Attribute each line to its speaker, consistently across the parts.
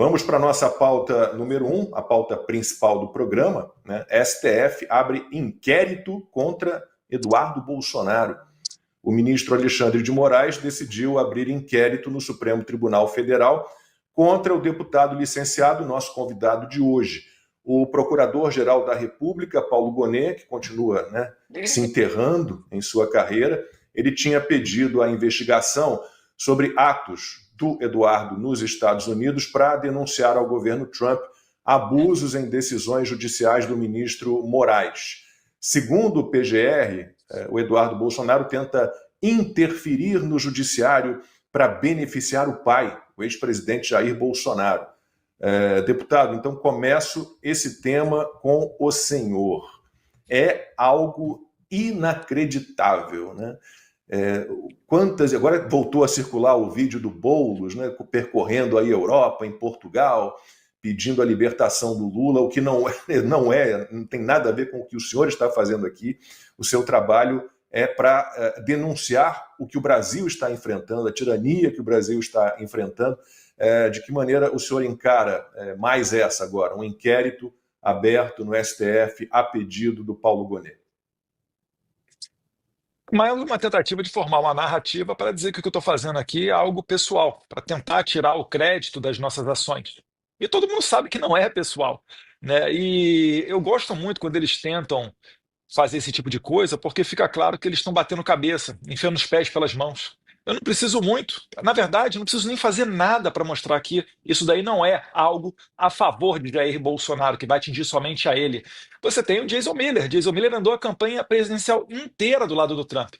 Speaker 1: Vamos para a nossa pauta número 1, a pauta principal do programa, né? STF abre inquérito contra Eduardo Bolsonaro. O ministro Alexandre de Moraes decidiu abrir inquérito no Supremo Tribunal Federal contra o deputado licenciado, nosso convidado de hoje, o Procurador-Geral da República, Paulo Gonet, que continua, se enterrando em sua carreira. Ele tinha pedido a investigação sobre atos do Eduardo nos Estados Unidos para denunciar ao governo Trump abusos em decisões judiciais do ministro Moraes. Segundo o PGR, o Eduardo Bolsonaro tenta interferir no judiciário para beneficiar o pai, o ex-presidente Jair Bolsonaro. Deputado, então começo esse tema com o senhor. É algo inacreditável, né? Agora voltou a circular o vídeo do Boulos, né, percorrendo a Europa, em Portugal, pedindo a libertação do Lula, o que não tem nada a ver com o que o senhor está fazendo aqui. O seu trabalho é para denunciar o que o Brasil está enfrentando, a tirania que o Brasil está enfrentando. De que maneira o senhor encara mais essa agora, um inquérito aberto no STF a pedido do Paulo Gonet?
Speaker 2: Mas uma tentativa de formar uma narrativa para dizer que o que eu estou fazendo aqui é algo pessoal, para tentar tirar o crédito das nossas ações. E todo mundo sabe que não é pessoal, né? E eu gosto muito quando eles tentam fazer esse tipo de coisa, porque fica claro que eles estão batendo cabeça, enfiando os pés pelas mãos. Eu não preciso muito, na verdade, não preciso nem fazer nada para mostrar que isso daí não é algo a favor de Jair Bolsonaro, que vai atingir somente a ele. Você tem o Jason Miller. Jason Miller andou a campanha presidencial inteira do lado do Trump.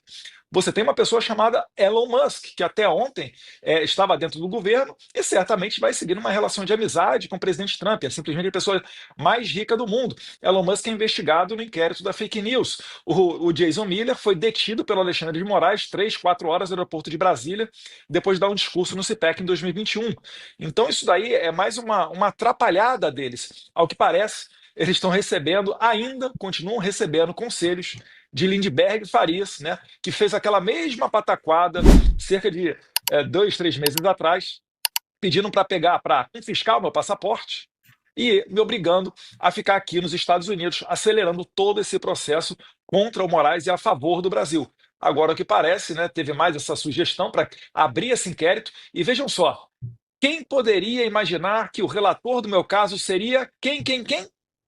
Speaker 2: Você tem uma pessoa chamada Elon Musk, que até ontem estava dentro do governo e certamente vai seguir uma relação de amizade com o presidente Trump. É simplesmente a pessoa mais rica do mundo. Elon Musk é investigado no inquérito da fake news. O Jason Miller foi detido pelo Alexandre de Moraes 3, 4 horas no aeroporto de Brasília, depois de dar um discurso no CPEC em 2021. Então isso daí é mais uma atrapalhada deles. Ao que parece, eles estão recebendo, ainda continuam recebendo conselhos de Lindbergh Farias, né, que fez aquela mesma pataquada cerca de 2, 3 meses atrás, pedindo para confiscar o meu passaporte e me obrigando a ficar aqui nos Estados Unidos, acelerando todo esse processo contra o Moraes e a favor do Brasil. Agora, o que parece, né, teve mais essa sugestão para abrir esse inquérito, e vejam só, quem poderia imaginar que o relator do meu caso seria quem?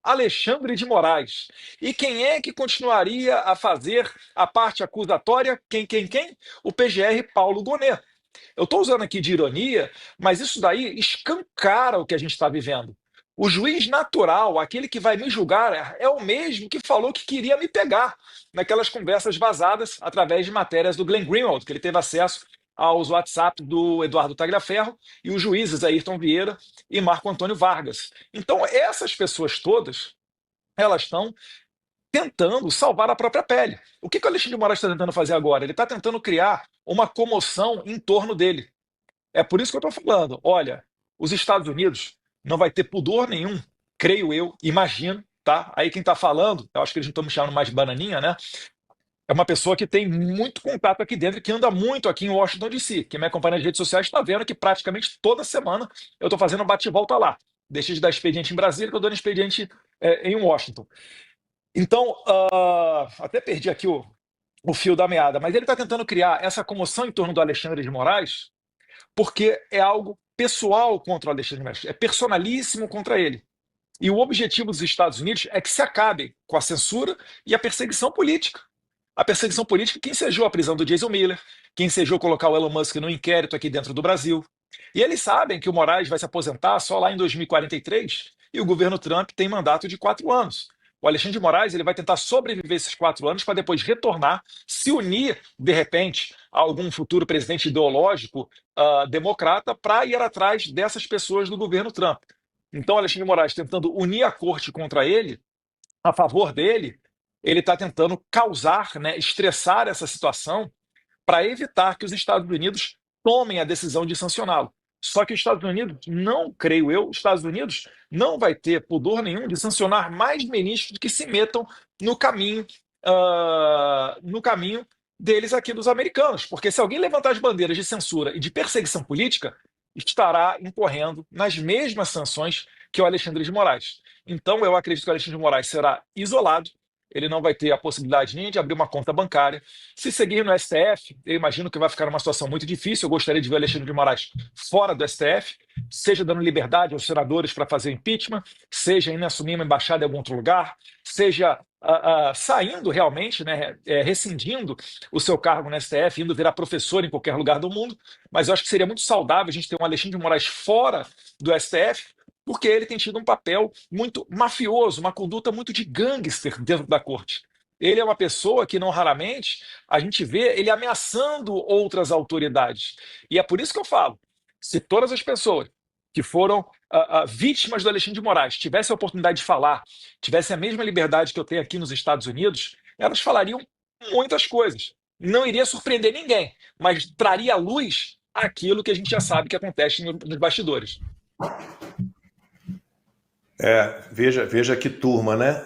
Speaker 2: Alexandre de Moraes. E quem é que continuaria a fazer a parte acusatória? Quem? O PGR Paulo Gonet. Eu estou usando aqui de ironia, mas isso daí escancara o que a gente está vivendo. O juiz natural, aquele que vai me julgar, é o mesmo que falou que queria me pegar naquelas conversas vazadas através de matérias do Glenn Greenwald, que ele teve acesso aos WhatsApp do Eduardo Tagliaferro e os juízes Ayrton Vieira e Marco Antônio Vargas. Então, essas pessoas todas, elas estão tentando salvar a própria pele. O que o Alexandre de Moraes está tentando fazer agora? Ele está tentando criar uma comoção em torno dele. É por isso que eu estou falando. Olha, os Estados Unidos não vai ter pudor nenhum, creio eu, imagino, tá? Aí quem está falando, eu acho que eles não estão me chamando mais de bananinha, né? É uma pessoa que tem muito contato aqui dentro, que anda muito aqui em Washington, D.C. Quem me acompanha nas redes sociais está vendo que praticamente toda semana eu estou fazendo um bate-volta lá. Deixei de dar expediente em Brasília, estou dando expediente em Washington. Então, até perdi aqui o fio da meada, mas ele está tentando criar essa comoção em torno do Alexandre de Moraes porque é algo pessoal contra o Alexandre de Moraes, é personalíssimo contra ele. E o objetivo dos Estados Unidos é que se acabe com a censura e a perseguição política. A perseguição política que ensejou a prisão do Jason Miller, que ensejou colocar o Elon Musk no inquérito aqui dentro do Brasil. E eles sabem que o Moraes vai se aposentar só lá em 2043 e o governo Trump tem mandato de 4 anos. O Alexandre de Moraes ele vai tentar sobreviver esses 4 anos para depois retornar, se unir, de repente, a algum futuro presidente ideológico democrata para ir atrás dessas pessoas do governo Trump. Então, Alexandre de Moraes tentando unir a corte contra ele, a favor dele, ele está tentando causar, né, estressar essa situação para evitar que os Estados Unidos tomem a decisão de sancioná-lo. Só que os Estados Unidos, não creio eu, os Estados Unidos não vai ter pudor nenhum de sancionar mais ministros que se metam no caminho deles aqui dos americanos. Porque se alguém levantar as bandeiras de censura e de perseguição política, estará incorrendo nas mesmas sanções que o Alexandre de Moraes. Então, eu acredito que o Alexandre de Moraes será isolado, ele não vai ter a possibilidade nem de abrir uma conta bancária. Se seguir no STF, eu imagino que vai ficar numa situação muito difícil. Eu gostaria de ver o Alexandre de Moraes fora do STF, seja dando liberdade aos senadores para fazer impeachment, seja indo assumir uma embaixada em algum outro lugar, seja saindo realmente, né, rescindindo o seu cargo no STF, indo virar professor em qualquer lugar do mundo. Mas eu acho que seria muito saudável a gente ter um Alexandre de Moraes fora do STF, porque ele tem tido um papel muito mafioso, uma conduta muito de gangster dentro da corte. Ele é uma pessoa que não raramente a gente vê ele ameaçando outras autoridades. E é por isso que eu falo: se todas as pessoas que foram vítimas do Alexandre de Moraes tivessem a oportunidade de falar, tivessem a mesma liberdade que eu tenho aqui nos Estados Unidos, elas falariam muitas coisas. Não iria surpreender ninguém, mas traria à luz aquilo que a gente já sabe que acontece nos bastidores.
Speaker 1: Veja que turma, né?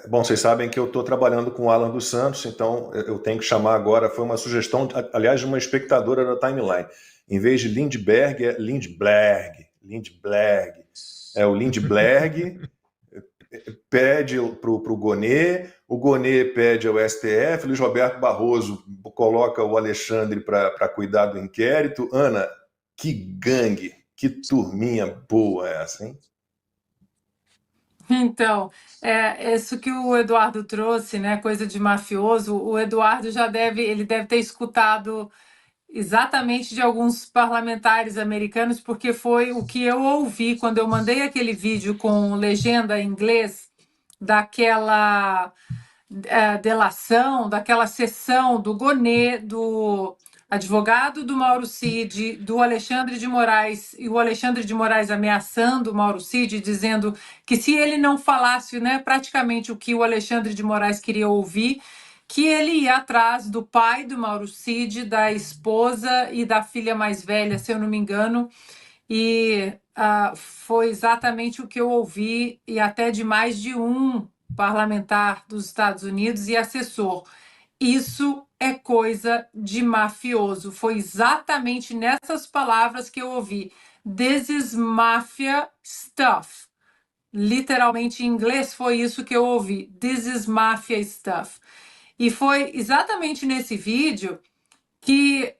Speaker 1: Bom, vocês sabem que eu estou trabalhando com o Alan dos Santos, então eu tenho que chamar agora. Foi uma sugestão, aliás, de uma espectadora da Timeline. Em vez de Lindbergh, é Lindbergh. Lindbergh. O Lindbergh pede para o Gonê pede ao STF, Luiz Roberto Barroso coloca o Alexandre para cuidar do inquérito. Ana, que gangue, que turminha boa essa, hein?
Speaker 3: Então, isso que o Eduardo trouxe, né, coisa de mafioso, o Eduardo ele deve ter escutado exatamente de alguns parlamentares americanos, porque foi o que eu ouvi quando eu mandei aquele vídeo com legenda em inglês daquela delação, daquela sessão do Gonê, do advogado do Mauro Cid, do Alexandre de Moraes, e o Alexandre de Moraes ameaçando o Mauro Cid, dizendo que se ele não falasse, né, praticamente o que o Alexandre de Moraes queria ouvir, que ele ia atrás do pai do Mauro Cid, da esposa e da filha mais velha, se eu não me engano, e foi exatamente o que eu ouvi, e até de mais de um parlamentar dos Estados Unidos e assessor. Isso é coisa de mafioso. Foi exatamente nessas palavras que eu ouvi. This is mafia stuff. Literalmente em inglês foi isso que eu ouvi. This is mafia stuff. E foi exatamente nesse vídeo que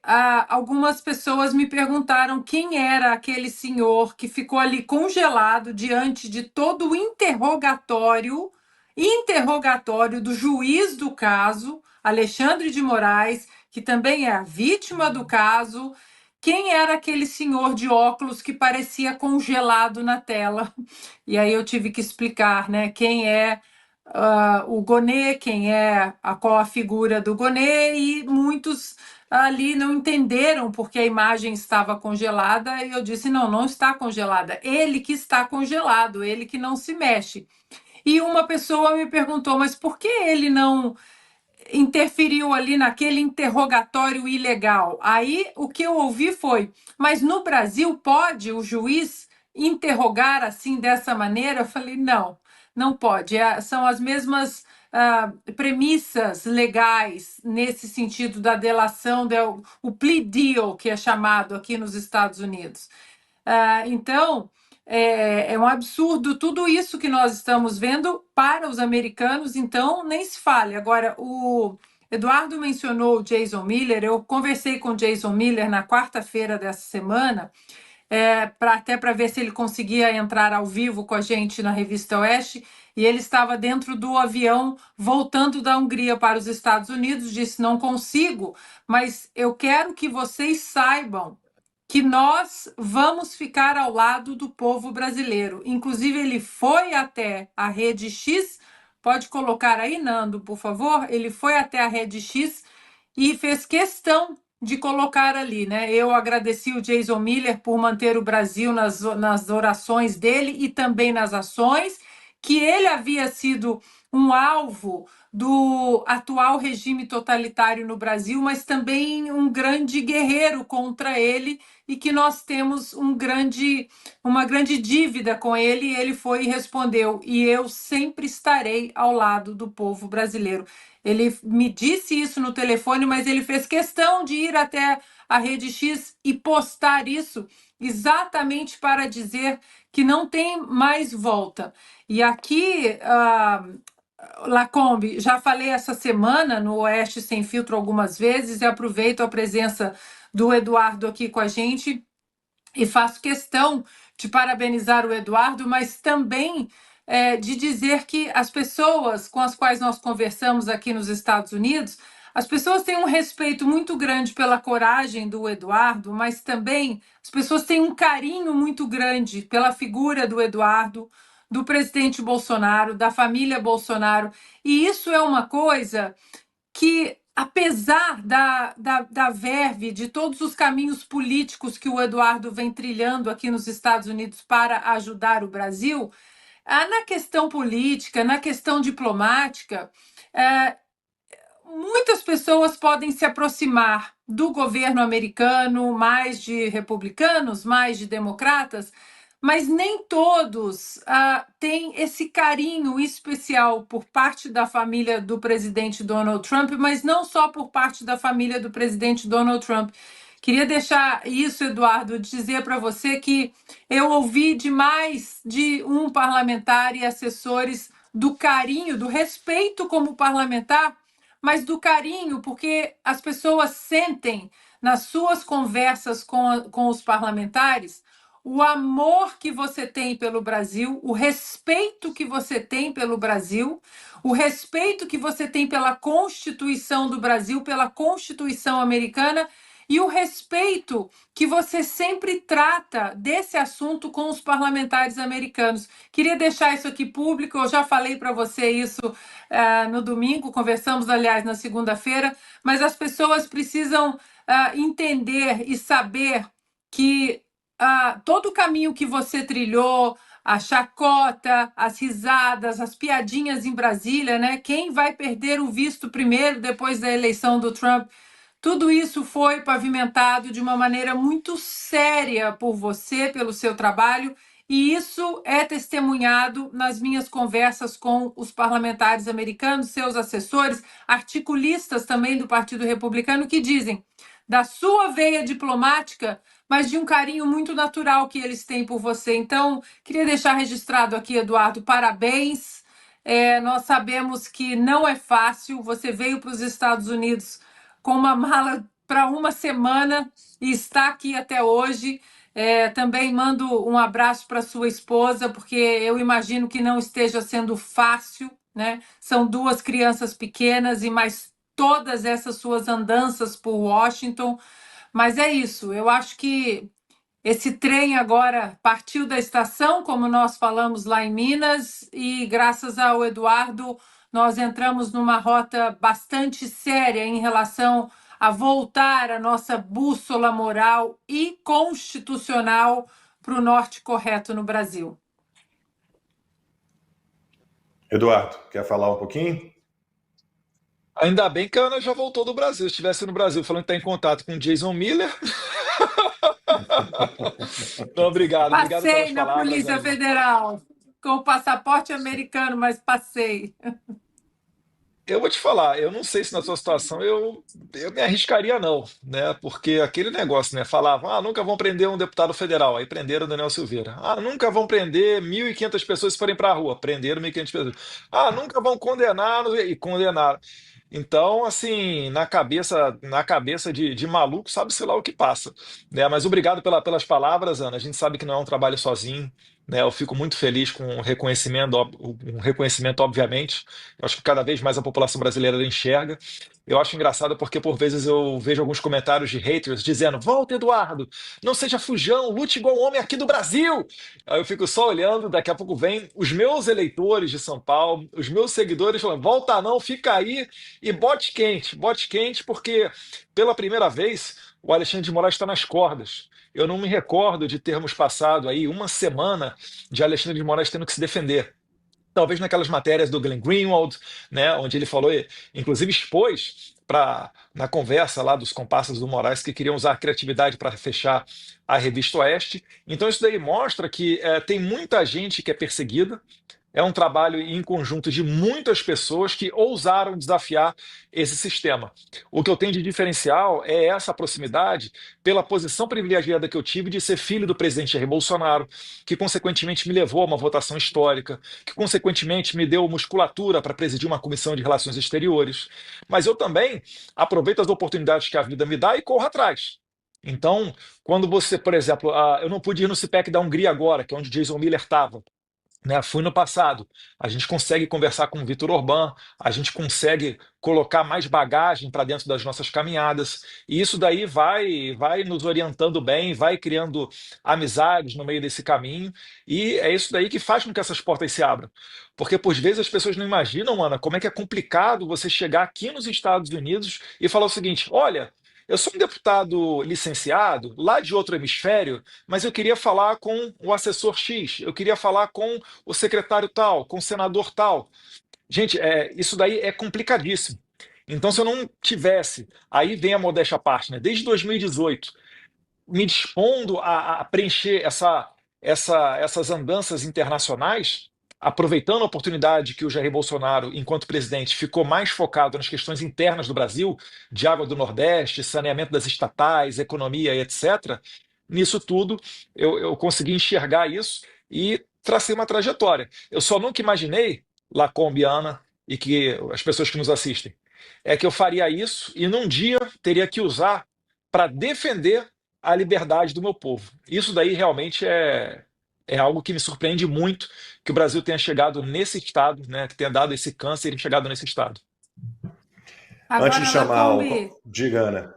Speaker 3: algumas pessoas me perguntaram quem era aquele senhor que ficou ali congelado diante de todo o interrogatório do juiz do caso, Alexandre de Moraes, que também é a vítima do caso. Quem era aquele senhor de óculos que parecia congelado na tela? E aí eu tive que explicar, né, quem é o Gonê, qual a figura do Gonê, e muitos ali não entenderam porque a imagem estava congelada, e eu disse, não, não está congelada, ele que está congelado, ele que não se mexe. E uma pessoa me perguntou, mas por que ele não interferiu ali naquele interrogatório ilegal? Aí o que eu ouvi foi, mas no Brasil pode o juiz interrogar assim dessa maneira? Eu falei, não, não pode. São as mesmas premissas legais nesse sentido da delação, o plea deal, que é chamado aqui nos Estados Unidos. Então, é um absurdo tudo isso que nós estamos vendo para os americanos, então nem se fale. Agora, o Eduardo mencionou o Jason Miller, eu conversei com o Jason Miller na quarta-feira dessa semana, até para ver se ele conseguia entrar ao vivo com a gente na Revista Oeste, e ele estava dentro do avião voltando da Hungria para os Estados Unidos, disse, não consigo, mas eu quero que vocês saibam que nós vamos ficar ao lado do povo brasileiro. Inclusive, ele foi até a Rede X, pode colocar aí, Nando, por favor? Ele foi até a Rede X e fez questão de colocar ali, né? Eu agradeci o Jason Miller por manter o Brasil nas orações dele e também nas ações, que ele havia sido um alvo do atual regime totalitário no Brasil, mas também um grande guerreiro contra ele, e que nós temos uma grande dívida com ele. E ele foi e respondeu, e eu sempre estarei ao lado do povo brasileiro. Ele me disse isso no telefone, mas ele fez questão de ir até a Rede X e postar isso, exatamente para dizer que não tem mais volta. E aqui, Lacombe, já falei essa semana no Oeste Sem Filtro algumas vezes e aproveito a presença do Eduardo aqui com a gente e faço questão de parabenizar o Eduardo, mas também de dizer que as pessoas com as quais nós conversamos aqui nos Estados Unidos, as pessoas têm um respeito muito grande pela coragem do Eduardo, mas também as pessoas têm um carinho muito grande pela figura do Eduardo, do presidente Bolsonaro, da família Bolsonaro, e isso é uma coisa que, apesar da verve, de todos os caminhos políticos que o Eduardo vem trilhando aqui nos Estados Unidos para ajudar o Brasil, na questão política, na questão diplomática, muitas pessoas podem se aproximar do governo americano, mais de republicanos, mais de democratas, mas nem todos têm esse carinho especial por parte da família do presidente Donald Trump, mas não só por parte da família do presidente Donald Trump. Queria deixar isso, Eduardo, dizer para você que eu ouvi de mais de um parlamentar e assessores do carinho, do respeito como parlamentar, mas do carinho, porque as pessoas sentem nas suas conversas com os parlamentares o amor que você tem pelo Brasil, o respeito que você tem pelo Brasil, o respeito que você tem pela Constituição do Brasil, pela Constituição americana e o respeito que você sempre trata desse assunto com os parlamentares americanos. Queria deixar isso aqui público, eu já falei para você isso no domingo, conversamos, aliás, na segunda-feira, mas as pessoas precisam entender e saber que todo o caminho que você trilhou, a chacota, as risadas, as piadinhas em Brasília, né? Quem vai perder o visto primeiro depois da eleição do Trump? Tudo isso foi pavimentado de uma maneira muito séria por você, pelo seu trabalho, e isso é testemunhado nas minhas conversas com os parlamentares americanos, seus assessores, articulistas também do Partido Republicano, que dizem da sua veia diplomática, mas de um carinho muito natural que eles têm por você. Então, queria deixar registrado aqui, Eduardo, parabéns. Nós sabemos que não é fácil. Você veio para os Estados Unidos com uma mala para uma semana e está aqui até hoje. Também mando um abraço para sua esposa, porque eu imagino que não esteja sendo fácil, né? São duas crianças pequenas e mais todas essas suas andanças por Washington. Mas é isso, eu acho que esse trem agora partiu da estação, como nós falamos lá em Minas, e graças ao Eduardo, nós entramos numa rota bastante séria em relação a voltar a nossa bússola moral e constitucional para o norte correto no Brasil.
Speaker 1: Eduardo, quer falar um pouquinho?
Speaker 2: Ainda bem que a Ana já voltou do Brasil. Se estivesse no Brasil falando que está em contato com o Jason Miller. Não, obrigado pelas
Speaker 3: Passei na
Speaker 2: palavras,
Speaker 3: Polícia
Speaker 2: Ana.
Speaker 3: Federal com o passaporte americano, mas passei.
Speaker 2: Eu vou te falar, eu não sei se na sua situação eu me arriscaria não, né? Porque aquele negócio, né? Falavam, nunca vão prender um deputado federal, aí prenderam o Daniel Silveira. Nunca vão prender 1.500 pessoas se forem para a rua, prenderam 1.500 pessoas. Nunca vão condenar, e condenaram. Então, assim, na cabeça de maluco, sabe-se lá o que passa, né? Mas obrigado pelas palavras, Ana. A gente sabe que não é um trabalho sozinho, né? Eu fico muito feliz com o reconhecimento, obviamente. Eu acho que cada vez mais a população brasileira enxerga. Eu acho engraçado porque, por vezes, eu vejo alguns comentários de haters dizendo: Volta, Eduardo, não seja fujão, lute igual homem aqui do Brasil. Aí eu fico só olhando, daqui a pouco vem os meus eleitores de São Paulo, os meus seguidores falando: Volta não, fica aí e bote quente, porque pela primeira vez o Alexandre de Moraes está nas cordas. Eu não me recordo de termos passado aí uma semana de Alexandre de Moraes tendo que se defender. Talvez naquelas matérias do Glenn Greenwald, né, onde ele falou, inclusive expôs na conversa lá dos comparsas do Moraes que queriam usar a criatividade para fechar a revista Oeste. Então isso daí mostra que tem muita gente que é perseguida, é um trabalho em conjunto de muitas pessoas que ousaram desafiar esse sistema. O que eu tenho de diferencial é essa proximidade pela posição privilegiada que eu tive de ser filho do presidente Jair Bolsonaro, que consequentemente me levou a uma votação histórica, que consequentemente me deu musculatura para presidir uma comissão de relações exteriores. Mas eu também aproveito as oportunidades que a vida me dá e corro atrás. Então, quando você, por exemplo, eu não pude ir no CPEC da Hungria agora, que é onde Jason Miller estava, né? Fui no passado. A gente consegue conversar com o Viktor Orbán, a gente consegue colocar mais bagagem para dentro das nossas caminhadas, e isso daí vai nos orientando bem, vai criando amizades no meio desse caminho, e é isso daí que faz com que essas portas se abram. Porque, por vezes, as pessoas não imaginam, Ana, como é que é complicado você chegar aqui nos Estados Unidos e falar o seguinte: olha, eu sou um deputado licenciado, lá de outro hemisfério, mas eu queria falar com o assessor X, eu queria falar com o secretário tal, com o senador tal. Gente, isso daí é complicadíssimo. Então, se eu não tivesse, aí vem a modéstia à parte, né? Desde 2018, me dispondo a preencher essas andanças internacionais, aproveitando a oportunidade que o Jair Bolsonaro, enquanto presidente, ficou mais focado nas questões internas do Brasil, de água do Nordeste, saneamento das estatais, economia e etc. Nisso tudo, eu consegui enxergar isso e tracei uma trajetória. Eu só nunca imaginei, Lacombe, Ana, e que as pessoas que nos assistem, é que eu faria isso e num dia teria que usar para defender a liberdade do meu povo. Isso daí realmente é algo que me surpreende muito, que o Brasil tenha chegado nesse estado, né, que tenha dado esse câncer e chegado nesse estado.
Speaker 1: Antes de
Speaker 3: Agora,
Speaker 1: chamar
Speaker 3: Lacombe,
Speaker 1: Diga, Ana.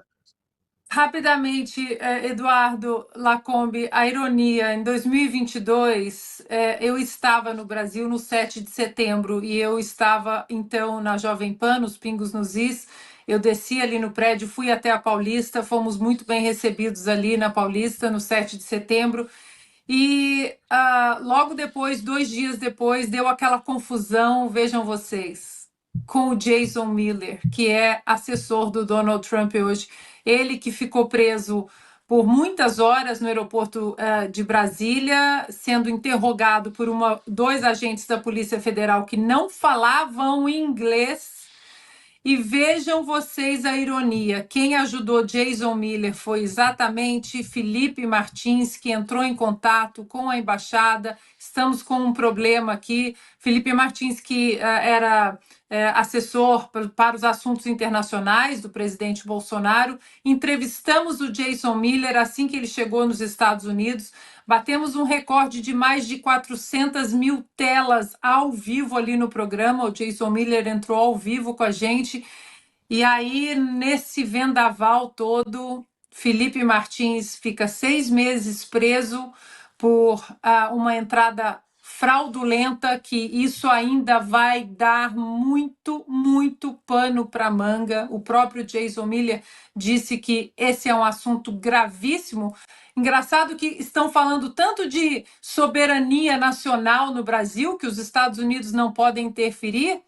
Speaker 3: rapidamente, Eduardo Lacombe, a ironia, em 2022, eu estava no Brasil no 7 de setembro e eu estava, então, na Jovem Pan, nos Pingos nos Is. Eu desci ali no prédio, fui até a Paulista, fomos muito bem recebidos ali na Paulista, no 7 de setembro. E logo depois, 2 dias depois, deu aquela confusão, vejam vocês, com o Jason Miller, que é assessor do Donald Trump hoje. Ele que ficou preso por muitas horas no aeroporto de Brasília, sendo interrogado por dois agentes da Polícia Federal que não falavam inglês. E vejam vocês a ironia. Quem ajudou Jason Miller foi exatamente Felipe Martins, que entrou em contato com a embaixada. Estamos com um problema aqui. Felipe Martins, que era assessor para os assuntos internacionais do presidente Bolsonaro. Entrevistamos o Jason Miller assim que ele chegou nos Estados Unidos. Batemos um recorde de mais de 400 mil telas ao vivo ali no programa. O Jason Miller entrou ao vivo com a gente. E aí, nesse vendaval todo, Felipe Martins fica 6 meses preso por uma entrada fraudulenta, que isso ainda vai dar muito, muito pano para manga. O próprio Jason Miller disse que esse é um assunto gravíssimo. Engraçado que estão falando tanto de soberania nacional no Brasil, que os Estados Unidos não podem interferir,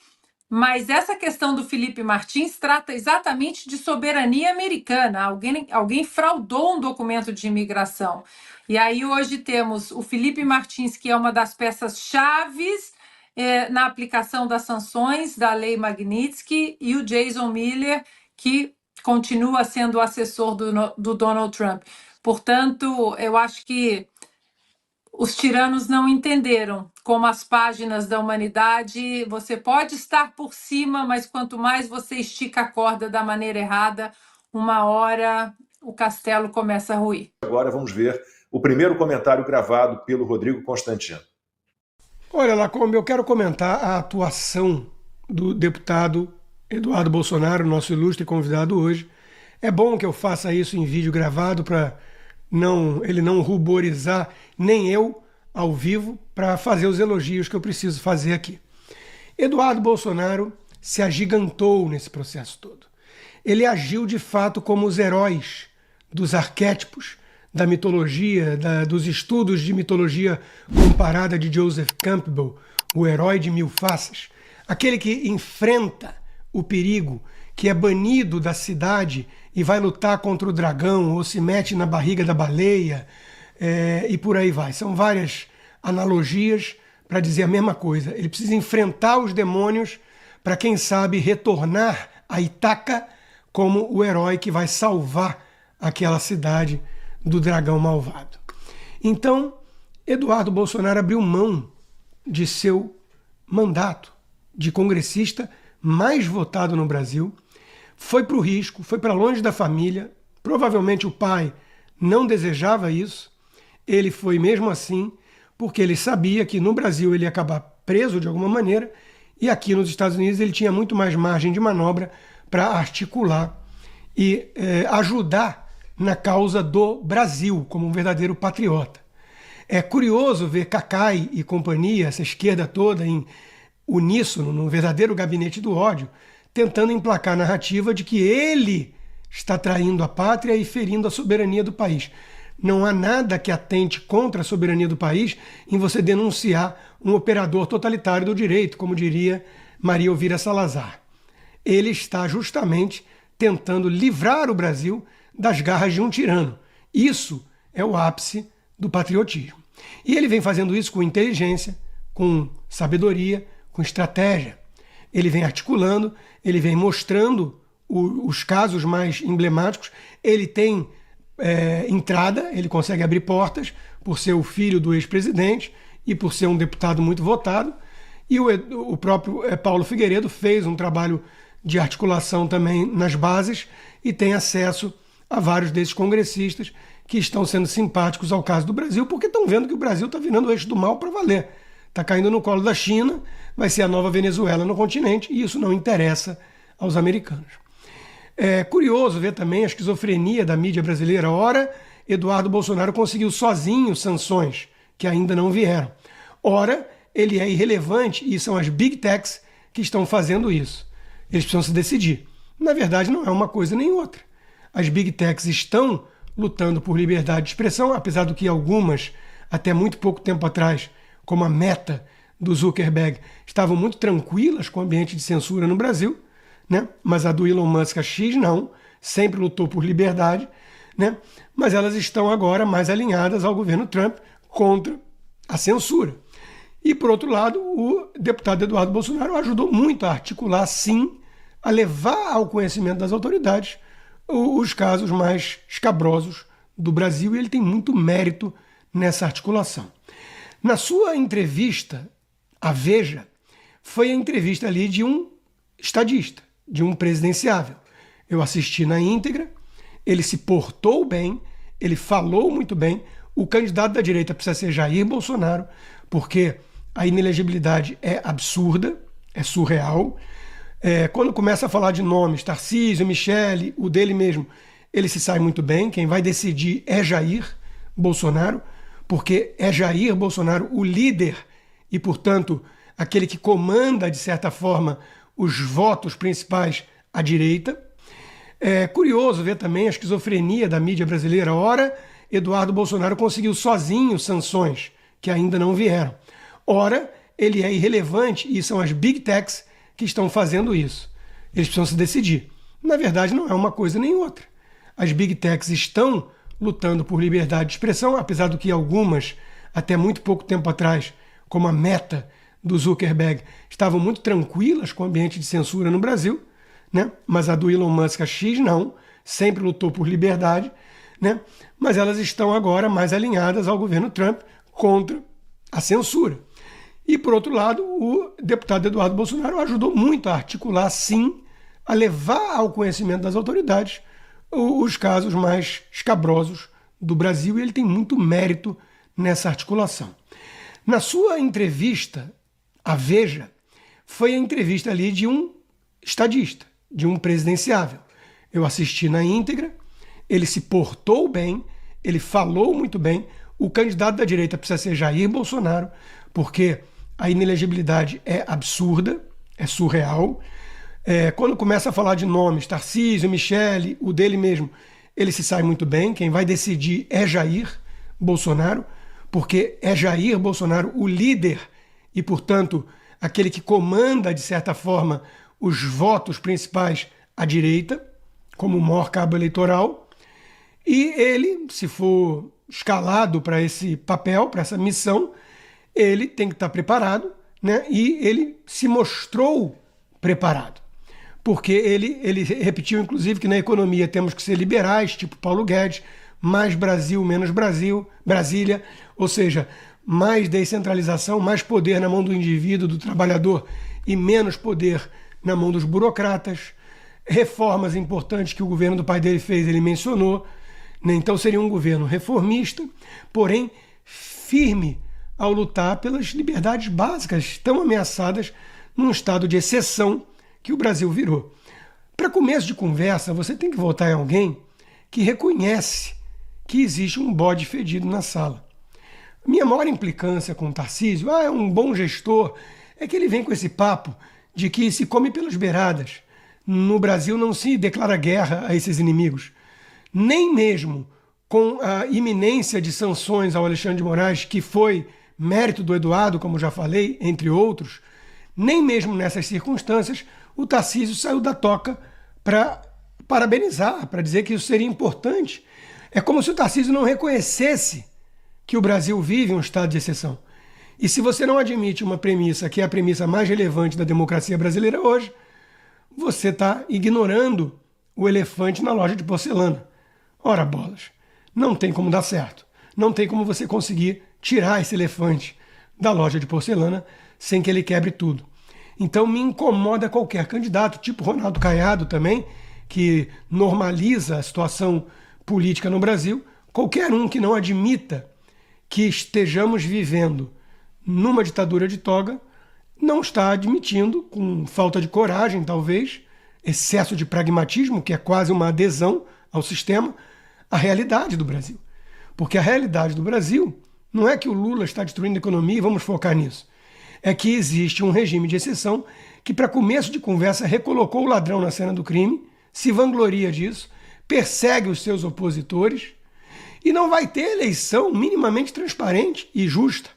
Speaker 3: mas essa questão do Felipe Martins trata exatamente de soberania americana. Alguém fraudou um documento de imigração. E aí hoje temos o Felipe Martins, que é uma das peças-chaves na aplicação das sanções da Lei Magnitsky, e o Jason Miller, que continua sendo o assessor do Donald Trump. Portanto, eu acho que os tiranos não entenderam como as páginas da humanidade, você pode estar por cima, mas quanto mais você estica a corda da maneira errada, uma hora o castelo começa a ruir.
Speaker 1: Agora vamos ver o primeiro comentário gravado pelo Rodrigo Constantino.
Speaker 4: Olha, Lacombe, eu quero comentar a atuação do deputado Eduardo Bolsonaro, nosso ilustre convidado hoje. É bom que eu faça isso em vídeo gravado para ele não ruborizar, nem eu ao vivo, para fazer os elogios que eu preciso fazer aqui. Eduardo Bolsonaro se agigantou nesse processo todo. Ele agiu de fato como os heróis dos arquétipos da mitologia, dos estudos de mitologia comparada de Joseph Campbell, o herói de mil faces, aquele que enfrenta o perigo, que é banido da cidade e vai lutar contra o dragão, ou se mete na barriga da baleia, e por aí vai. São várias analogias para dizer a mesma coisa. Ele precisa enfrentar os demônios para, quem sabe, retornar a Ítaca como o herói que vai salvar aquela cidade do dragão malvado. Então, Eduardo Bolsonaro abriu mão de seu mandato de congressista mais votado no Brasil, foi para o risco, foi para longe da família, provavelmente o pai não desejava isso, ele foi mesmo assim, porque ele sabia que no Brasil ele ia acabar preso de alguma maneira, e aqui nos Estados Unidos ele tinha muito mais margem de manobra para articular e ajudar na causa do Brasil, como um verdadeiro patriota. É curioso ver Cacai e companhia, essa esquerda toda em uníssono, no verdadeiro gabinete do ódio, tentando emplacar a narrativa de que ele está traindo a pátria e ferindo a soberania do país. Não há nada que atente contra a soberania do país em você denunciar um operador totalitário do direito, como diria Maria Elvira Salazar. Ele está justamente tentando livrar o Brasil das garras de um tirano. Isso é o ápice do patriotismo. E ele vem fazendo isso com inteligência, com sabedoria, com estratégia. Ele vem articulando, ele vem mostrando os casos mais emblemáticos. Ele tem entrada, ele consegue abrir portas por ser o filho do ex-presidente e por ser um deputado muito votado. E o próprio Paulo Figueiredo fez um trabalho de articulação também nas bases e tem acesso a vários desses congressistas que estão sendo simpáticos ao caso do Brasil, porque estão vendo que o Brasil está virando o eixo do mal para valer. Está caindo no colo da China, vai ser a nova Venezuela no continente, e isso não interessa aos americanos. É curioso ver também a esquizofrenia da mídia brasileira. Ora, Eduardo Bolsonaro conseguiu sozinho sanções que ainda não vieram. Ora, ele é irrelevante e são as big techs que estão fazendo isso. Eles precisam se decidir. Na verdade, não é uma coisa nem outra. As big techs estão lutando por liberdade de expressão, apesar do que algumas, até muito pouco tempo atrás, como a Meta do Zuckerberg, estavam muito tranquilas com o ambiente de censura no Brasil, né? Mas a do Elon Musk, a X, não, sempre lutou por liberdade, né? Mas elas estão agora mais alinhadas ao governo Trump contra a censura. E, por outro lado, o deputado Eduardo Bolsonaro ajudou muito a articular, sim, a levar ao conhecimento das autoridades os casos mais escabrosos do Brasil, e ele tem muito mérito nessa articulação. Na sua entrevista à Veja, foi a entrevista ali de um estadista, de um presidenciável. Eu assisti na íntegra, ele se portou bem, ele falou muito bem. O candidato da direita precisa ser Jair Bolsonaro, porque a inelegibilidade é absurda, é surreal. Quando começa a falar de nomes, Tarcísio, Michele, o dele mesmo, ele se sai muito bem. Quem vai decidir é Jair Bolsonaro, porque é Jair Bolsonaro o líder e, portanto, aquele que comanda, de certa forma, os votos principais à direita. É curioso ver também a esquizofrenia da mídia brasileira. Ora, Eduardo Bolsonaro conseguiu sozinho sanções que ainda não vieram. Ora, ele é irrelevante e são as big techs que estão fazendo isso. Eles precisam se decidir. Na verdade, não é uma coisa nem outra. As big techs estão lutando por liberdade de expressão, apesar do que algumas, até muito pouco tempo atrás, como a Meta do Zuckerberg, estavam muito tranquilas com o ambiente de censura no Brasil, né? Mas a do Elon Musk, a X, não, sempre lutou por liberdade, né? Mas elas estão agora mais alinhadas ao governo Trump contra a censura. E, por outro lado, o deputado Eduardo Bolsonaro ajudou muito a articular, sim, a levar ao conhecimento das autoridades os casos mais escabrosos do Brasil, e ele tem muito mérito nessa articulação. Na sua entrevista à Veja, foi a entrevista ali de um estadista, de um presidenciável. Eu assisti na íntegra, ele se portou bem, ele falou muito bem. O candidato da direita precisa ser Jair Bolsonaro, porque a inelegibilidade é absurda, é surreal. Quando começa a falar de nomes, Tarcísio, Michele, o dele mesmo, ele se sai muito bem. Quem vai decidir é Jair Bolsonaro, porque é Jair Bolsonaro o líder e, portanto, aquele que comanda, de certa forma, os votos principais à direita, como o maior cabo eleitoral. E ele, se for escalado para esse papel, para essa missão, ele tem que estar preparado, né? E ele se mostrou preparado. Porque ele repetiu, inclusive, que na economia temos que ser liberais, tipo Paulo Guedes, mais Brasil, menos Brasília, ou seja, mais descentralização, mais poder na mão do indivíduo, do trabalhador, e menos poder na mão dos burocratas. Reformas importantes que o governo do pai dele fez, ele mencionou. Então seria um governo reformista, porém firme ao lutar pelas liberdades básicas tão ameaçadas num estado de exceção que o Brasil virou. Para começo de conversa, você tem que votar em alguém que reconhece que existe um bode fedido na sala. Minha maior implicância com o Tarcísio, é um bom gestor, é que ele vem com esse papo de que se come pelas beiradas. No Brasil não se declara guerra a esses inimigos. Nem mesmo com a iminência de sanções ao Alexandre de Moraes, que foi mérito do Eduardo, como já falei, entre outros, nem mesmo nessas circunstâncias, o Tarcísio saiu da toca para parabenizar, para dizer que isso seria importante. É como se o Tarcísio não reconhecesse que o Brasil vive um estado de exceção. E se você não admite uma premissa que é a premissa mais relevante da democracia brasileira hoje, você está ignorando o elefante na loja de porcelana. Ora bolas, não tem como dar certo. Não tem como você conseguir tirar esse elefante da loja de porcelana sem que ele quebre tudo. Então me incomoda qualquer candidato, tipo Ronaldo Caiado também, que normaliza a situação política no Brasil, qualquer um que não admita que estejamos vivendo numa ditadura de toga, não está admitindo, com falta de coragem talvez, excesso de pragmatismo, que é quase uma adesão ao sistema, a realidade do Brasil. Porque a realidade do Brasil não é que o Lula está destruindo a economia e vamos focar nisso. É que existe um regime de exceção que, para começo de conversa, recolocou o ladrão na cena do crime, se vangloria disso, persegue os seus opositores e não vai ter eleição minimamente transparente e justa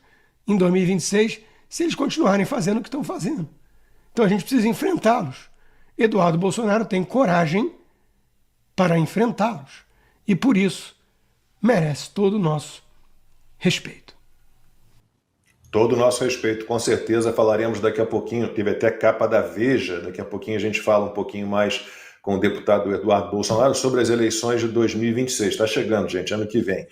Speaker 4: em 2026 se eles continuarem fazendo o que estão fazendo. Então a gente precisa enfrentá-los. Eduardo Bolsonaro tem coragem para enfrentá-los e, por isso, merece todo o nosso respeito.
Speaker 1: Todo o nosso respeito, com certeza. Falaremos daqui a pouquinho, teve até capa da Veja, daqui a pouquinho a gente fala um pouquinho mais com o deputado Eduardo Bolsonaro sobre as eleições de 2026. Está chegando, gente, ano que vem.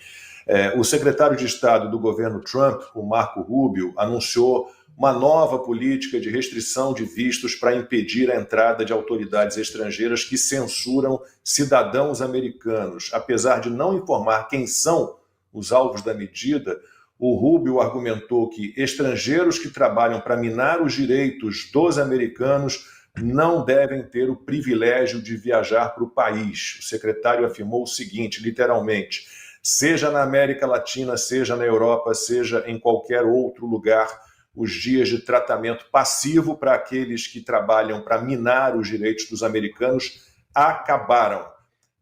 Speaker 1: O secretário de Estado do governo Trump, o Marco Rubio, anunciou uma nova política de restrição de vistos para impedir a entrada de autoridades estrangeiras que censuram cidadãos americanos. Apesar de não informar quem são os alvos da medida, o Rubio argumentou que estrangeiros que trabalham para minar os direitos dos americanos não devem ter o privilégio de viajar para o país. O secretário afirmou o seguinte, literalmente: seja na América Latina, seja na Europa, seja em qualquer outro lugar, os dias de tratamento passivo para aqueles que trabalham para minar os direitos dos americanos acabaram.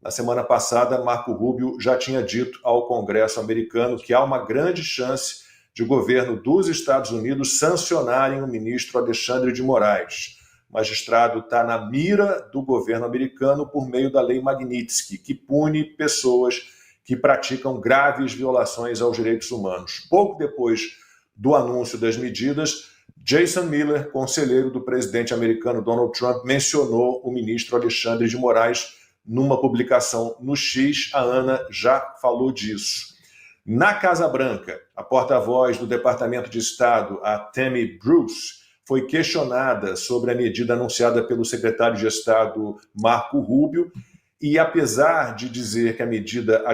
Speaker 1: Na semana passada, Marco Rubio já tinha dito ao Congresso americano que há uma grande chance de o governo dos Estados Unidos sancionarem o ministro Alexandre de Moraes. O magistrado está na mira do governo americano por meio da lei Magnitsky, que pune pessoas que praticam graves violações aos direitos humanos. Pouco depois do anúncio das medidas, Jason Miller, conselheiro do presidente americano Donald Trump, mencionou o ministro Alexandre de Moraes numa publicação no X. A Ana já falou disso. Na Casa Branca, a porta-voz do Departamento de Estado, a Tammy Bruce, foi questionada sobre a medida anunciada pelo secretário de Estado Marco Rubio e, apesar de dizer que a medida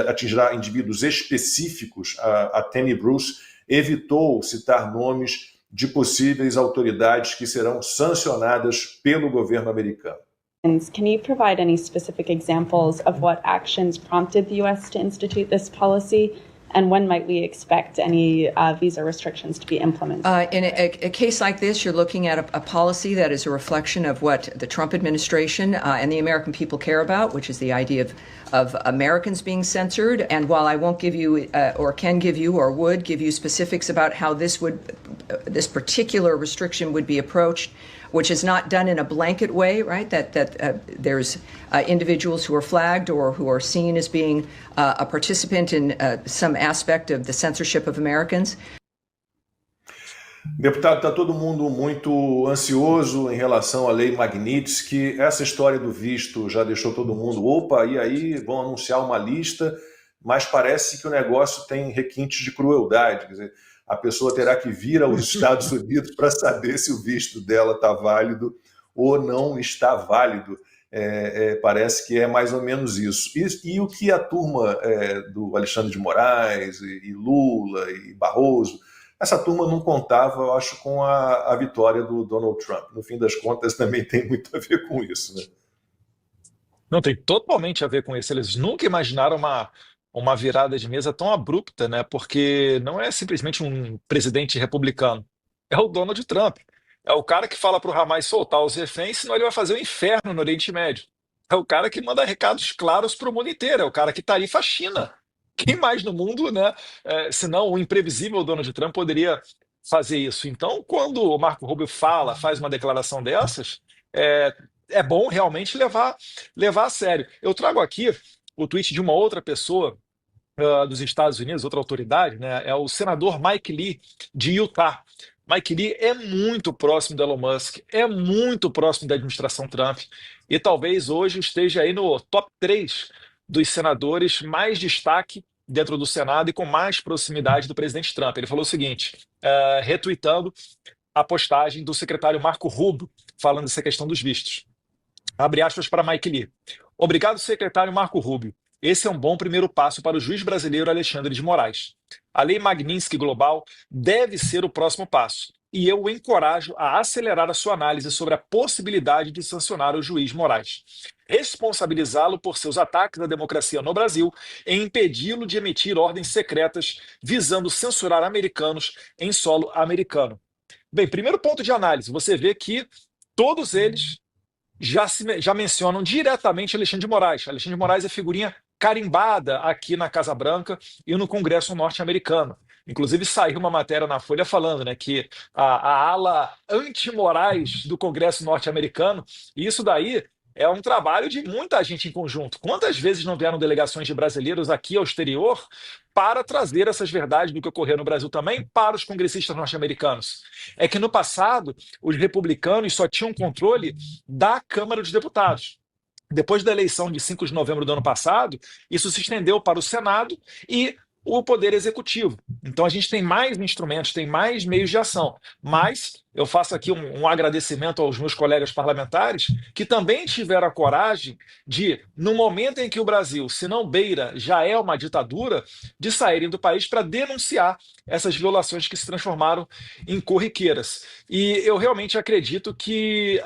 Speaker 1: atingirá indivíduos específicos, a Tammy Bruce evitou citar nomes de possíveis autoridades que serão sancionadas pelo governo americano.
Speaker 5: Can you provide any specific examples of what actions prompted the U.S. to institute this policy? And when might we expect any visa restrictions to be implemented?
Speaker 6: In a case like this, you're looking at a policy that is a reflection of what the Trump administration and the American people care about, which is the idea of Americans being censored. And while I won't give you or can give you or would give you specifics about how this would this particular restriction would be approached, which is not done in a blanket way, right? That there's individuals who are flagged or who are seen as being a participant in some aspect of the censorship of Americans.
Speaker 1: Deputado, está todo mundo muito ansioso em relação à lei Magnitsky. Essa história do visto já deixou todo mundo, opa, e aí vão anunciar uma lista, mas parece que o negócio tem requintes de crueldade. Quer dizer, a pessoa terá que vir aos Estados Unidos para saber se o visto dela está válido ou não está válido. Parece que é mais ou menos isso. E o que a turma do Alexandre de Moraes, e Lula, e Barroso, essa turma não contava, eu acho, com a vitória do Donald Trump. No fim das contas, também tem muito a ver com isso, né?
Speaker 2: Não, tem totalmente a ver com isso. Eles nunca imaginaram uma virada de mesa tão abrupta, né? Porque não é simplesmente um presidente republicano, é o Donald Trump. É o cara que fala para o Hamas soltar os reféns, senão ele vai fazer o inferno no Oriente Médio. É o cara que manda recados claros para o mundo inteiro, é o cara que tarifa a China. Quem mais no mundo, né? Senão o imprevisível Donald Trump poderia fazer isso. Então, quando o Marco Rubio faz uma declaração dessas, é bom realmente levar a sério. Eu trago aqui o tweet de uma outra pessoa dos Estados Unidos, outra autoridade, né? É o senador Mike Lee, de Utah. Mike Lee é muito próximo do Elon Musk, é muito próximo da administração Trump e talvez hoje esteja aí no top 3 dos senadores mais destaque dentro do Senado e com mais proximidade do presidente Trump. Ele falou o seguinte, retweetando a postagem do secretário Marco Rubio, falando dessa questão dos vistos. Abre aspas para Mike Lee. Obrigado, secretário Marco Rubio. Esse é um bom primeiro passo para o juiz brasileiro Alexandre de Moraes. A lei Magnitsky Global deve ser o próximo passo, e eu o encorajo a acelerar a sua análise sobre a possibilidade de sancionar o juiz Moraes, responsabilizá-lo por seus ataques à democracia no Brasil e impedi-lo de emitir ordens secretas visando censurar americanos em solo americano. Bem, primeiro ponto de análise, você vê que todos eles já mencionam diretamente Alexandre de Moraes. Alexandre de Moraes é figurinha carimbada aqui na Casa Branca e no Congresso norte-americano. Inclusive saiu uma matéria na Folha falando, né, que a ala anti-Moraes do Congresso norte-americano, e isso daí é um trabalho de muita gente em conjunto. Quantas vezes não vieram delegações de brasileiros aqui ao exterior para trazer essas verdades do que ocorreu no Brasil também para os congressistas norte-americanos? É que no passado, os republicanos só tinham controle da Câmara dos Deputados. Depois da eleição de 5 de novembro do ano passado, isso se estendeu para o Senado e o Poder Executivo. Então a gente tem mais instrumentos, tem mais meios de ação. Mas eu faço aqui um agradecimento aos meus colegas parlamentares que também tiveram a coragem de, no momento em que o Brasil, se não beira, já é uma ditadura, de saírem do país para denunciar essas violações que se transformaram em corriqueiras. E eu realmente acredito que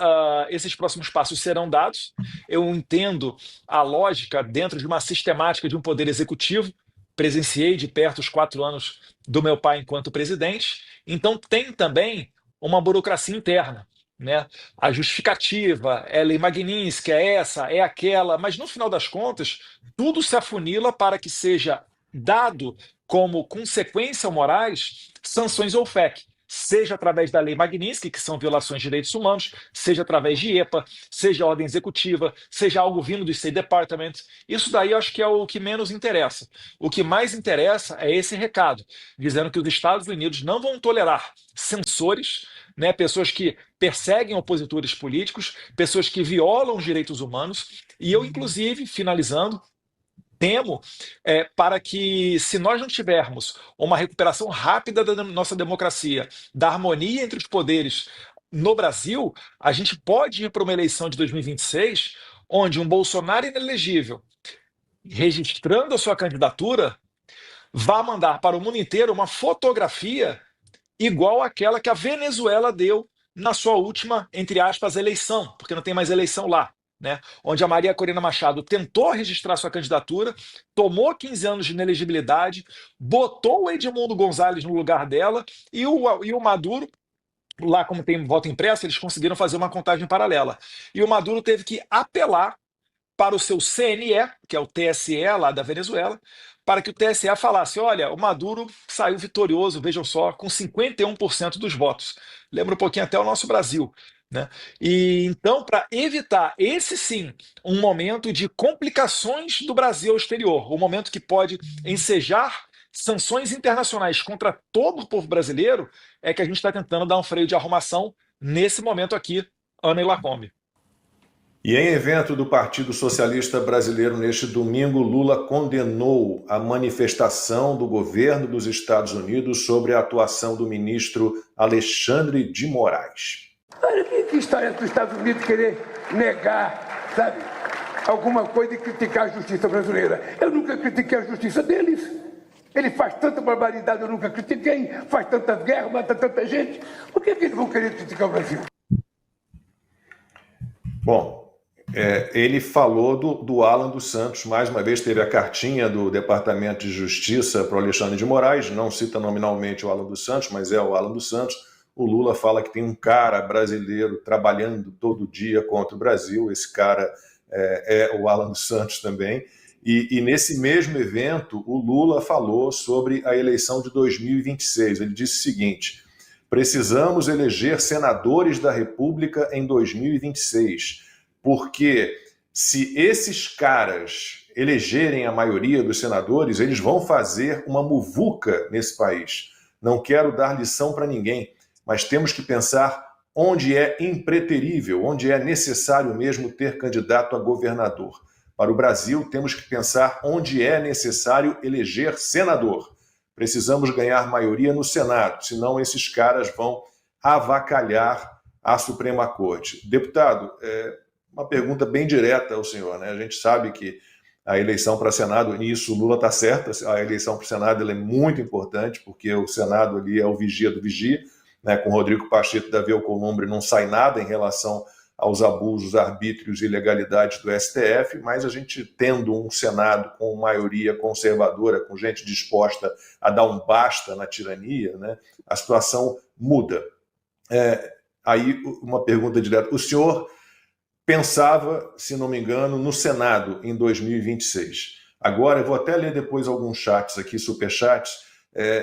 Speaker 2: esses próximos passos serão dados. Eu entendo a lógica dentro de uma sistemática de um poder executivo. Presenciei de perto os 4 anos do meu pai enquanto presidente. Então tem também uma burocracia interna, né? A justificativa, é lei Magnitsky, é essa, é aquela, mas no final das contas, tudo se afunila para que seja dado como consequência ao Moraes sanções ou FEC, seja através da lei Magnitsky, que são violações de direitos humanos, seja através de EPA, seja ordem executiva, seja algo vindo do State Department. Isso daí eu acho que é o que menos interessa. O que mais interessa é esse recado, dizendo que os Estados Unidos não vão tolerar censores, né, pessoas que perseguem opositores políticos, pessoas que violam os direitos humanos. E eu, inclusive, finalizando, temo para que, se nós não tivermos uma recuperação rápida da nossa democracia, da harmonia entre os poderes no Brasil, a gente pode ir para uma eleição de 2026, onde um Bolsonaro inelegível, registrando a sua candidatura, vá mandar para o mundo inteiro uma fotografia igual àquela que a Venezuela deu na sua última, entre aspas, eleição, porque não tem mais eleição lá, né? Onde a Maria Corina Machado tentou registrar sua candidatura, tomou 15 anos de inelegibilidade, botou o Edmundo Gonzalez no lugar dela e o Maduro, lá como tem voto impresso, eles conseguiram fazer uma contagem paralela. E o Maduro teve que apelar para o seu CNE, que é o TSE lá da Venezuela, para que o TSE falasse: olha, o Maduro saiu vitorioso, vejam só, com 51% dos votos. Lembra um pouquinho até o nosso Brasil, né? E então, para evitar esse sim, um momento de complicações do Brasil ao exterior, um momento que pode ensejar sanções internacionais contra todo o povo brasileiro, é que a gente está tentando dar um freio de arrumação nesse momento aqui, Ana e Lacombe.
Speaker 1: E em evento do Partido Socialista Brasileiro neste domingo, Lula condenou a manifestação do governo dos Estados Unidos sobre a atuação do ministro Alexandre de Moraes.
Speaker 7: Olha que história é dos Estados Unidos querer negar, sabe, alguma coisa e criticar a justiça brasileira. Eu nunca critiquei a justiça deles. Ele faz tanta barbaridade, eu nunca critiquei. Faz tantas guerras, mata tanta gente. Por que eles vão querer criticar o Brasil?
Speaker 1: Bom, ele falou do Alan dos Santos, mais uma vez teve a cartinha do Departamento de Justiça para o Alexandre de Moraes, não cita nominalmente o Alan dos Santos, mas é o Alan dos Santos. O Lula fala que tem um cara brasileiro trabalhando todo dia contra o Brasil, esse cara é o Alan dos Santos também. E nesse mesmo evento, o Lula falou sobre a eleição de 2026. Ele disse o seguinte: precisamos eleger senadores da República em 2026, porque se esses caras elegerem a maioria dos senadores, eles vão fazer uma muvuca nesse país. Não quero dar lição para ninguém, mas temos que pensar onde é impreterível, onde é necessário mesmo ter candidato a governador. Para o Brasil, temos que pensar onde é necessário eleger senador. Precisamos ganhar maioria no Senado, senão esses caras vão avacalhar a Suprema Corte. Deputado, uma pergunta bem direta ao senhor, né? A gente sabe que a eleição para Senado, nisso o Lula está certo, a eleição para o Senado ela é muito importante, porque o Senado ali é o vigia do vigia, né? Com Rodrigo Pacheco e Davi Alcolumbre não sai nada em relação aos abusos, arbítrios e ilegalidades do STF, mas a gente tendo um Senado com maioria conservadora, com gente disposta a dar um basta na tirania, né, a situação muda. Aí uma pergunta direta: o senhor pensava, se não me engano, no Senado em 2026. Agora, eu vou até ler depois alguns chats aqui, superchats.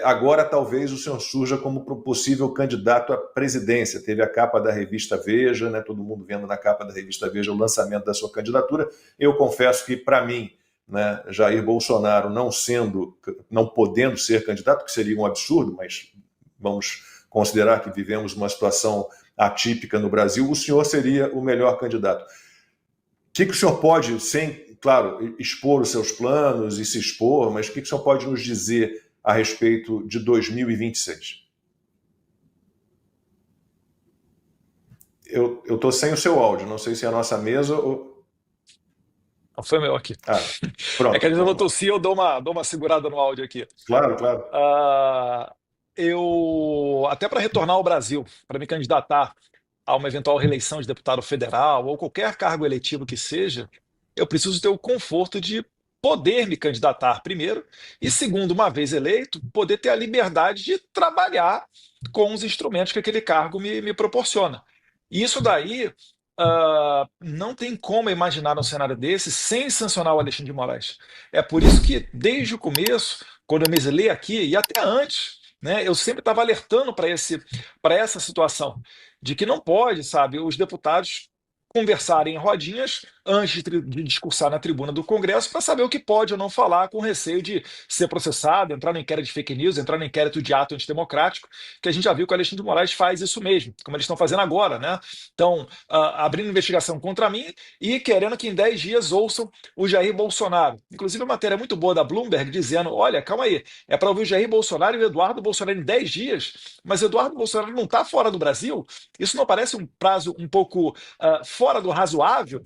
Speaker 1: Agora talvez o senhor surja como possível candidato à presidência. Teve a capa da revista Veja, né, todo mundo vendo na capa da revista Veja o lançamento da sua candidatura. Eu confesso que, para mim, né, Jair Bolsonaro não podendo ser candidato, que seria um absurdo, mas vamos considerar que vivemos uma situação atípica no Brasil, o senhor seria o melhor candidato. O que o senhor pode, sem, claro, expor os seus planos e se expor, mas o que o senhor pode nos dizer a respeito de 2026? Eu estou sem o seu áudio, não sei se é a nossa mesa ou...
Speaker 2: Não, foi meu aqui.
Speaker 1: Pronto.
Speaker 2: É que a gente não tossir, eu dou uma segurada no áudio aqui.
Speaker 1: Claro, claro.
Speaker 2: Até para retornar ao Brasil, para me candidatar a uma eventual reeleição de deputado federal ou qualquer cargo eletivo que seja, eu preciso ter o conforto de poder me candidatar primeiro e, segundo, uma vez eleito, poder ter a liberdade de trabalhar com os instrumentos que aquele cargo me proporciona. E isso daí não tem como imaginar um cenário desse sem sancionar o Alexandre de Moraes. É por isso que, desde o começo, quando eu me exilei aqui, e até antes, né, eu sempre estava alertando para essa situação, de que não pode, sabe, os deputados conversarem em rodinhas antes de discursar na tribuna do Congresso para saber o que pode ou não falar, com receio de ser processado, entrar no inquérito de fake news, entrar no inquérito de ato antidemocrático, que a gente já viu que o Alexandre de Moraes faz isso mesmo, como eles estão fazendo agora, né? Então, abrindo investigação contra mim e querendo que em 10 dias ouçam o Jair Bolsonaro. Inclusive, uma matéria muito boa da Bloomberg dizendo: olha, calma aí, é para ouvir o Jair Bolsonaro e o Eduardo Bolsonaro em 10 dias, mas Eduardo Bolsonaro não está fora do Brasil? Isso não parece um prazo um pouco fora do razoável?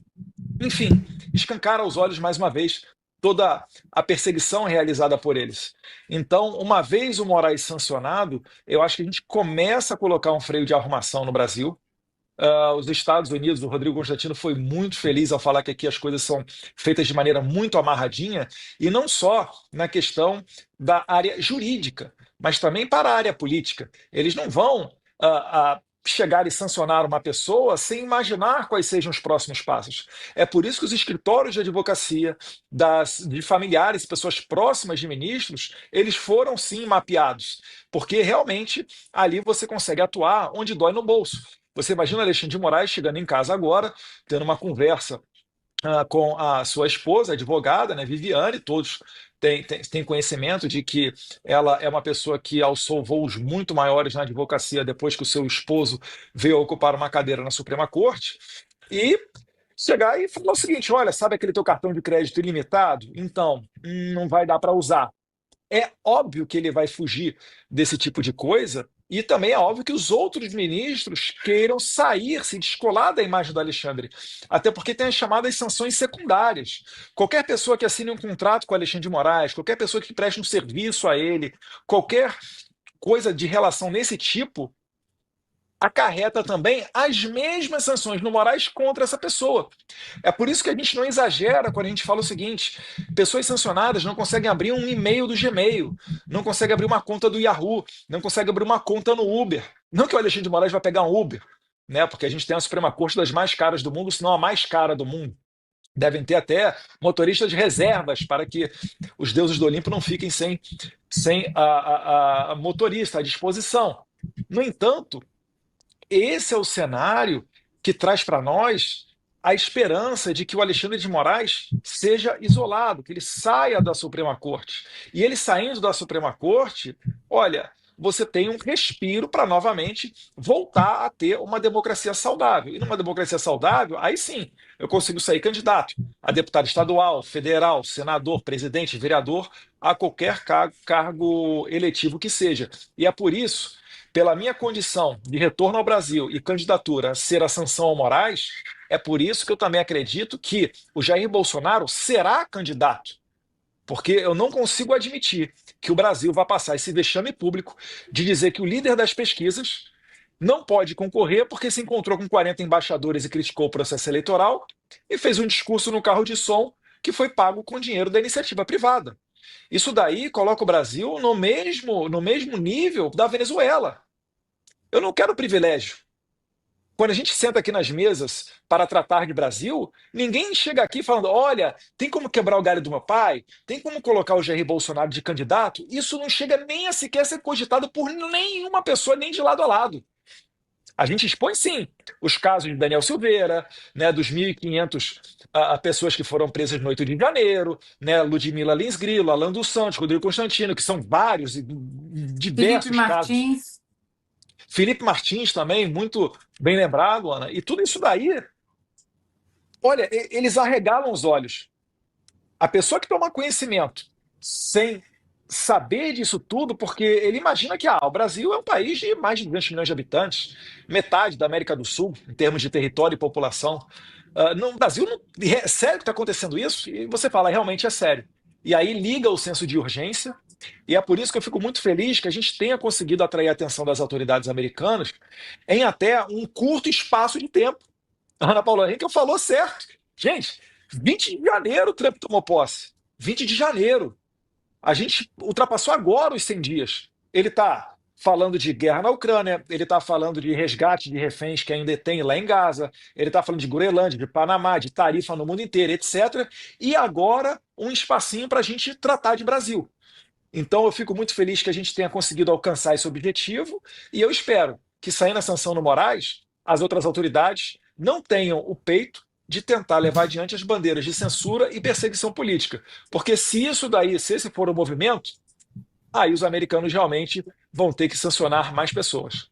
Speaker 2: Enfim, escancara aos olhos mais uma vez toda a perseguição realizada por eles. Então, uma vez o Moraes sancionado, eu acho que a gente começa a colocar um freio de arrumação no Brasil. Os Estados Unidos, o Rodrigo Constantino foi muito feliz ao falar que aqui as coisas são feitas de maneira muito amarradinha, e não só na questão da área jurídica, mas também para a área política. Eles não vão chegar e sancionar uma pessoa sem imaginar quais sejam os próximos passos. É por isso que os escritórios de advocacia de familiares, pessoas próximas de ministros, eles foram sim mapeados, porque realmente ali você consegue atuar onde dói no bolso. Você imagina Alexandre de Moraes chegando em casa agora, tendo uma conversa com a sua esposa, advogada, né, Viviane, todos têm conhecimento de que ela é uma pessoa que alçou voos muito maiores na advocacia depois que o seu esposo veio ocupar uma cadeira na Suprema Corte, e chegar e falar o seguinte: olha, sabe aquele teu cartão de crédito ilimitado? Então, não vai dar para usar. É óbvio que ele vai fugir desse tipo de coisa, e também é óbvio que os outros ministros queiram sair, se descolar da imagem do Alexandre. Até porque tem as chamadas sanções secundárias. Qualquer pessoa que assine um contrato com o Alexandre de Moraes, qualquer pessoa que preste um serviço a ele, qualquer coisa de relação nesse tipo, acarreta também as mesmas sanções no Moraes contra essa pessoa. É por isso que a gente não exagera quando a gente fala o seguinte: pessoas sancionadas não conseguem abrir um e-mail do Gmail, não conseguem abrir uma conta do Yahoo, não conseguem abrir uma conta no Uber. Não que o Alexandre de Moraes vai pegar um Uber, né? Porque a gente tem a Suprema Corte das mais caras do mundo, se não a mais cara do mundo. Devem ter até motoristas de reservas para que os deuses do Olimpo não fiquem sem a motorista à disposição. No entanto, esse é o cenário que traz para nós a esperança de que o Alexandre de Moraes seja isolado, que ele saia da Suprema Corte. E ele saindo da Suprema Corte, olha, você tem um respiro para novamente voltar a ter uma democracia saudável. E numa democracia saudável, aí sim, eu consigo sair candidato a deputado estadual, federal, senador, presidente, vereador, a qualquer cargo eletivo que seja. E é por isso, pela minha condição de retorno ao Brasil e candidatura a ser a sanção ao Moraes, é por isso que eu também acredito que o Jair Bolsonaro será candidato. Porque eu não consigo admitir que o Brasil vá passar esse vexame público de dizer que o líder das pesquisas não pode concorrer porque se encontrou com 40 embaixadores e criticou o processo eleitoral e fez um discurso no carro de som que foi pago com dinheiro da iniciativa privada. Isso daí coloca o Brasil no mesmo nível da Venezuela. Eu não quero privilégio. Quando a gente senta aqui nas mesas para tratar de Brasil, ninguém chega aqui falando: olha, tem como quebrar o galho do meu pai? Tem como colocar o Jair Bolsonaro de candidato? Isso não chega nem a sequer ser cogitado por nenhuma pessoa, nem de lado a lado. A gente expõe, sim, os casos de Daniel Silveira, né, dos 1.500 pessoas que foram presas no 8 de janeiro, né, Ludmila Lins Grilo, Alan dos Santos, Rodrigo Constantino, que são vários e diversos
Speaker 3: Felipe
Speaker 2: casos.
Speaker 3: Martins.
Speaker 2: Felipe Martins também, muito bem lembrado, Ana. E tudo isso daí, olha, eles arregalam os olhos. A pessoa que toma conhecimento sem saber disso tudo, porque ele imagina que o Brasil é um país de mais de 200 milhões de habitantes, metade da América do Sul, em termos de território e população. No Brasil, é sério que está acontecendo isso? E você fala: realmente é sério. E aí liga o senso de urgência, e é por isso que eu fico muito feliz que a gente tenha conseguido atrair a atenção das autoridades americanas em até um curto espaço de tempo. A Ana Paula Henkel falou certo. Gente, 20 de janeiro o Trump tomou posse. 20 de janeiro. A gente ultrapassou agora os 100 dias. Ele está falando de guerra na Ucrânia, ele está falando de resgate de reféns que ainda tem lá em Gaza, ele está falando de Groenlândia, de Panamá, de tarifa no mundo inteiro, etc. E agora um espacinho para a gente tratar de Brasil. Então eu fico muito feliz que a gente tenha conseguido alcançar esse objetivo, e eu espero que, saindo a sanção no Moraes, as outras autoridades não tenham o peito de tentar levar adiante as bandeiras de censura e perseguição política. Porque se esse for o movimento, aí os americanos realmente vão ter que sancionar mais pessoas.